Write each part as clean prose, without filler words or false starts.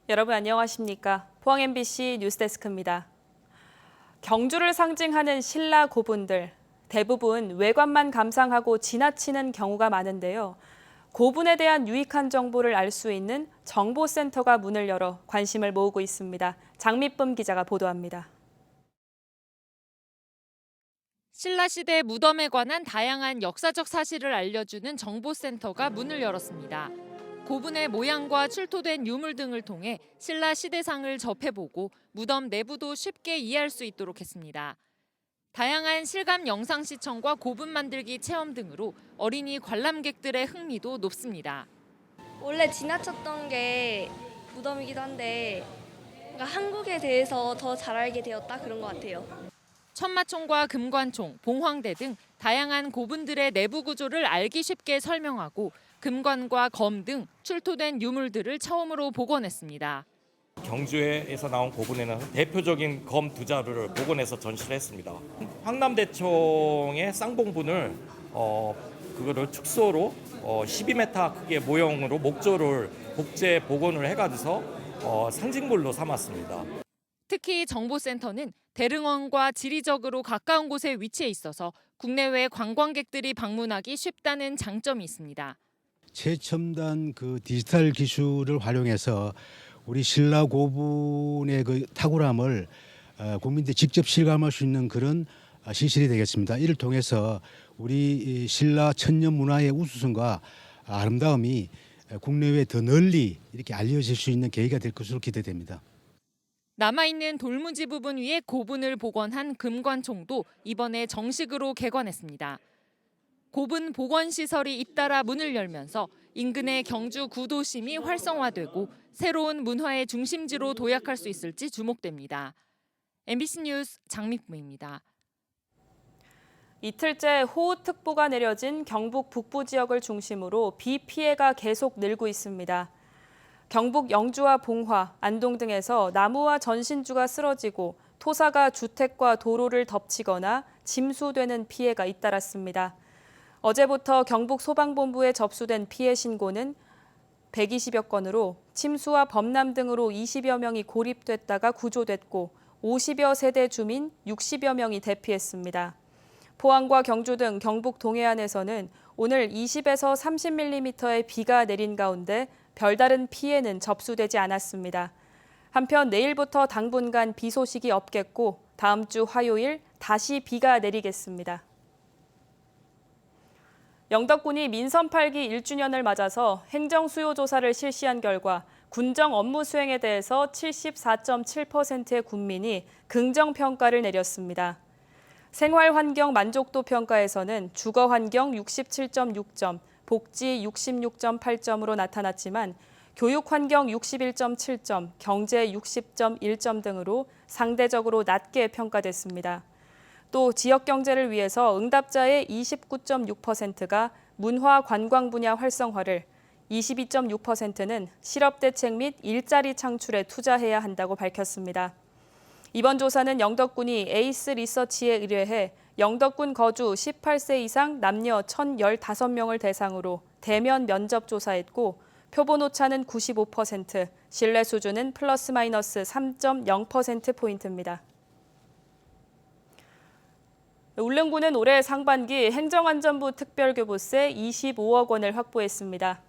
여러분 안녕하십니까? 포항 MBC 뉴스데스크입니다. 경주를 상징하는 신라 고분들, 대부분 외관만 감상하고 지나치는 경우가 많은데요. 고분에 대한 유익한 정보를 알 수 있는 정보센터가 문을 열어 관심을 모으고 있습니다. 장미쁨 기자가 보도합니다. 신라시대 무덤에 관한 다양한 역사적 사실을 알려주는 정보센터가 문을 열었습니다. 고분의 모양과 출토된 유물 등을 통해 신라 시대상을 접해보고 무덤 내부도 쉽게 이해할 수 있도록 했습니다. 다양한 실감 영상 시청과 고분 만들기 체험 등으로 어린이 관람객들의 흥미도 높습니다. 원래 지나쳤던 게 무덤이기도 한데 그러니까 한국에 대해서 더 잘 알게 되었다 그런 것 같아요. 천마총과 금관총, 봉황대 등 다양한 고분들의 내부 구조를 알기 쉽게 설명하고 금관과 검 등 출토된 유물들을 처음으로 복원했습니다. 경주에서 나온 고분에는 대표적인 검 두 자루를 복원해서 전시를 했습니다. 황남대총의 쌍봉분을 그거를 축소로 12m 크기의 모형으로 목조를 복제 복원을 해가지고 상징물로 삼았습니다. 특히 정보센터는 대릉원과 지리적으로 가까운 곳에 위치해 있어서 국내외 관광객들이 방문하기 쉽다는 장점이 있습니다. 최첨단 그 디지털 기술을 활용해서 우리 신라 고분의 그 탁월함을 국민들이 직접 실감할 수 있는 그런 시설이 되겠습니다. 이를 통해서 우리 신라 천년 문화의 우수성과 아름다움이 국내외에 더 널리 이렇게 알려질 수 있는 계기가 될 것으로 기대됩니다. 남아있는 돌무지 부분 위에 고분을 복원한 금관총도 이번에 정식으로 개관했습니다. 고분 복원 시설이 잇따라 문을 열면서 인근의 경주 구도심이 활성화되고 새로운 문화의 중심지로 도약할 수 있을지 주목됩니다. MBC 뉴스 장미쁨입니다. 이틀째 호우특보가 내려진 경북 북부 지역을 중심으로 비 피해가 계속 늘고 있습니다. 경북 영주와 봉화, 안동 등에서 나무와 전신주가 쓰러지고 토사가 주택과 도로를 덮치거나 침수되는 피해가 잇따랐습니다. 어제부터 경북 소방본부에 접수된 피해 신고는 120여 건으로 침수와 범람 등으로 20여 명이 고립됐다가 구조됐고 50여 세대 주민 60여 명이 대피했습니다. 포항과 경주 등 경북 동해안에서는 오늘 20에서 30mm의 비가 내린 가운데 별다른 피해는 접수되지 않았습니다. 한편 내일부터 당분간 비 소식이 없겠고 다음 주 화요일 다시 비가 내리겠습니다. 영덕군이 민선 8기 1주년을 맞아서 행정수요조사를 실시한 결과 군정 업무 수행에 대해서 74.7%의 국민이 긍정평가를 내렸습니다. 생활환경 만족도 평가에서는 주거환경 67.6점, 복지 66.8점으로 나타났지만 교육환경 61.7점, 경제 60.1점 등으로 상대적으로 낮게 평가됐습니다. 또 지역경제를 위해서 응답자의 29.6%가 문화 관광 분야 활성화를, 22.6%는 실업대책 및 일자리 창출에 투자해야 한다고 밝혔습니다. 이번 조사는 영덕군이 에이스 리서치에 의뢰해 영덕군 거주 18세 이상 남녀 1,015명을 대상으로 대면 면접 조사했고 표본 오차는 95%, 신뢰 수준은 플러스 마이너스 3.0%포인트입니다. 울릉군은 올해 상반기 행정안전부 특별교부세 25억 원을 확보했습니다.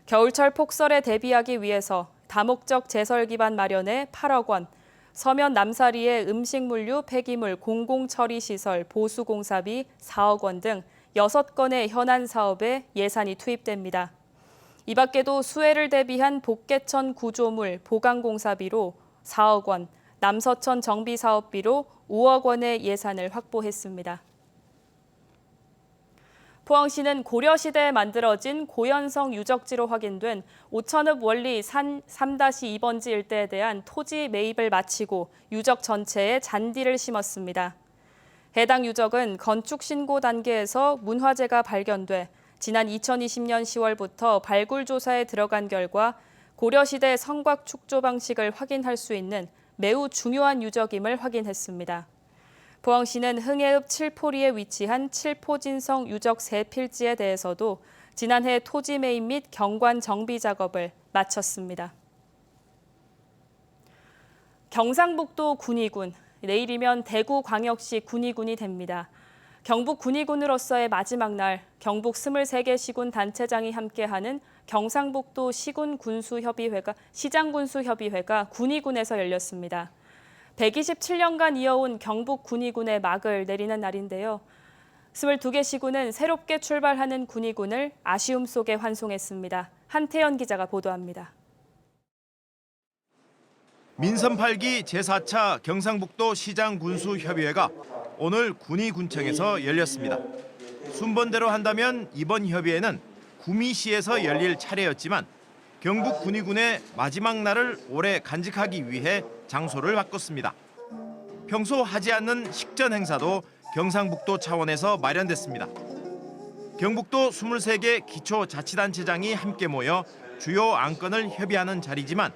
겨울철 폭설에 대비하기 위해서 다목적 제설 기반 마련에 8억 원, 서면 남사리의 음식물류 폐기물 공공처리시설 보수공사비 4억 원 등 6건의 현안 사업에 예산이 투입됩니다. 이 밖에도 수해를 대비한 복개천 구조물 보강공사비로 4억 원, 남서천 정비사업비로 5억 원의 예산을 확보했습니다. 포항시는 고려시대에 만들어진 고연성 유적지로 확인된 오천읍 원리 산 3-2번지 일대에 대한 토지 매입을 마치고 유적 전체에 잔디를 심었습니다. 해당 유적은 건축 신고 단계에서 문화재가 발견돼 지난 2020년 10월부터 발굴 조사에 들어간 결과 고려시대 성곽 축조 방식을 확인할 수 있는 매우 중요한 유적임을 확인했습니다. 포항시는 흥해읍 칠포리에 위치한 칠포진성 유적 세 필지에 대해서도 지난해 토지 매입 및 경관 정비 작업을 마쳤습니다. 경상북도 군의군, 내일이면 대구광역시 군의군이 됩니다. 경북 군의군으로서의 마지막 날, 경북 23개 시군 단체장이 함께하는 경상북도 시장군수협의회가 군의군에서 열렸습니다. 127년간 이어온 경북 군의군의 막을 내리는 날인데요. 22개 시군은 새롭게 출발하는 군의군을 아쉬움 속에 환송했습니다. 한태연 기자가 보도합니다. 민선 8기 제4차 경상북도 시장군수협의회가 오늘 군의군청에서 열렸습니다. 순번대로 한다면 이번 협의회는 구미시에서 열릴 차례였지만 경북 군의군의 마지막 날을 오래 간직하기 위해 장소를 바꿨습니다. 평소 하지 않는 식전 행사도 경상북도 차원에서 마련됐습니다. 경북도 23개 기초자치단체장이 함께 모여 주요 안건을 협의하는 자리지만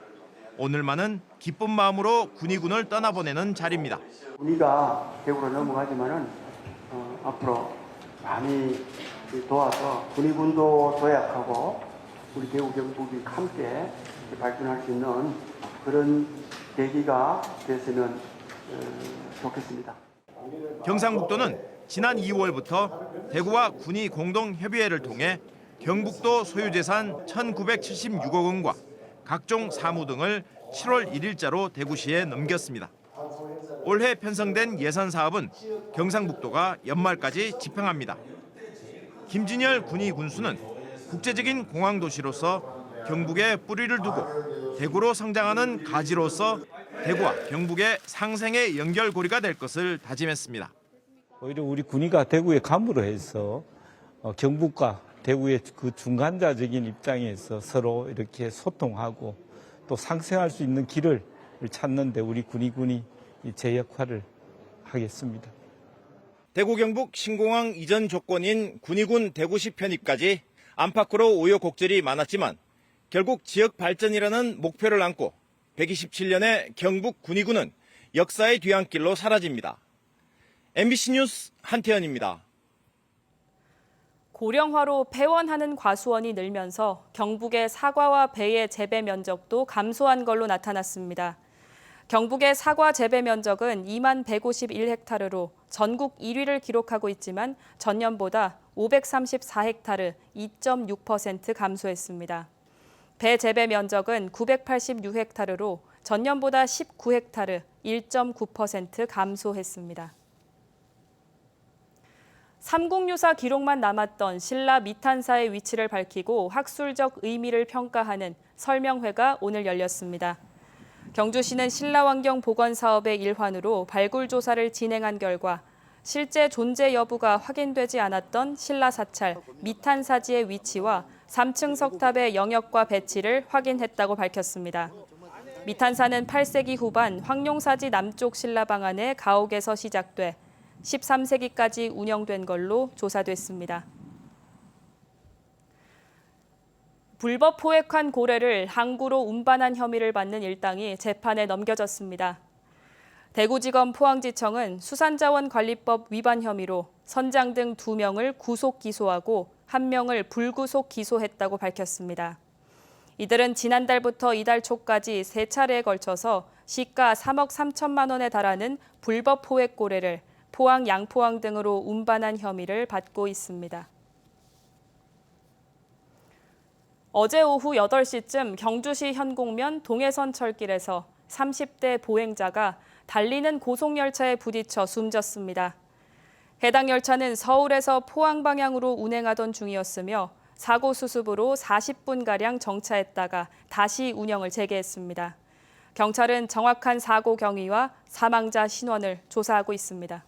오늘만은 기쁜 마음으로 군의군을 떠나보내는 자리입니다. 우리가 대구로 넘어가지만은 앞으로 많이 도와서 군의군도 도약하고 우리 대구 경북이 함께 발전할 수 있는 그런 계기가 됐으면 좋겠습니다. 경상북도는 지난 2월부터 대구와 군의 공동협의회를 통해 경북도 소유재산 1,976억 원과 각종 사무 등을 7월 1일자로 대구시에 넘겼습니다. 올해 편성된 예산 사업은 경상북도가 연말까지 집행합니다. 김진열 군의 군수는 국제적인 공항 도시로서 경북에 뿌리를 두고 대구로 성장하는 가지로서 대구와 경북의 상생의 연결고리가 될 것을 다짐했습니다. 오히려 우리 군의가 대구에 감으로 해서 경북과 대구의 그 중간자적인 입장에서 서로 이렇게 소통하고 또 상생할 수 있는 길을 찾는데 우리 군의군이 제 역할을 하겠습니다. 대구 경북 신공항 이전 조건인 군의군 대구시 편입까지 안팎으로 우여곡절이 많았지만 결국 지역 발전이라는 목표를 안고 127년의 경북 군의군은 역사의 뒤안길로 사라집니다. MBC 뉴스 한태현입니다. 고령화로 폐원하는 과수원이 늘면서 경북의 사과와 배의 재배 면적도 감소한 걸로 나타났습니다. 경북의 사과 재배 면적은 2만 151헥타르로 전국 1위를 기록하고 있지만 전년보다 534헥타르, 2.6% 감소했습니다. 배 재배 면적은 986헥타르로 전년보다 19헥타르, 1.9% 감소했습니다. 삼국유사 기록만 남았던 신라 미탄사의 위치를 밝히고 학술적 의미를 평가하는 설명회가 오늘 열렸습니다. 경주시는 신라환경 복원 사업의 일환으로 발굴 조사를 진행한 결과 실제 존재 여부가 확인되지 않았던 신라 사찰 미탄사지의 위치와 3층 석탑의 영역과 배치를 확인했다고 밝혔습니다. 미탄사는 8세기 후반 황룡사지 남쪽 신라 방안의 가옥에서 시작돼 13세기까지 운영된 걸로 조사됐습니다. 불법 포획한 고래를 항구로 운반한 혐의를 받는 일당이 재판에 넘겨졌습니다. 대구지검 포항지청은 수산자원관리법 위반 혐의로 선장 등 2명을 구속 기소하고 1명을 불구속 기소했다고 밝혔습니다. 이들은 지난달부터 이달 초까지 3차례에 걸쳐서 시가 3억 3천만 원에 달하는 불법 포획 고래를 포항, 양포항 등으로 운반한 혐의를 받고 있습니다. 어제 오후 8시쯤 경주시 현곡면 동해선 철길에서 30대 보행자가 달리는 고속열차에 부딪혀 숨졌습니다. 해당 열차는 서울에서 포항 방향으로 운행하던 중이었으며 사고 수습으로 40분가량 정차했다가 다시 운영을 재개했습니다. 경찰은 정확한 사고 경위와 사망자 신원을 조사하고 있습니다.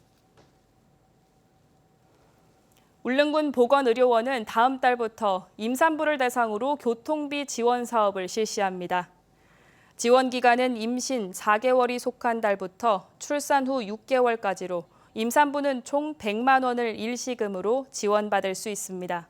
울릉군 보건의료원은 다음 달부터 임산부를 대상으로 교통비 지원 사업을 실시합니다. 지원 기간은 임신 4개월이 속한 달부터 출산 후 6개월까지로 임산부는 총 100만 원을 일시금으로 지원받을 수 있습니다.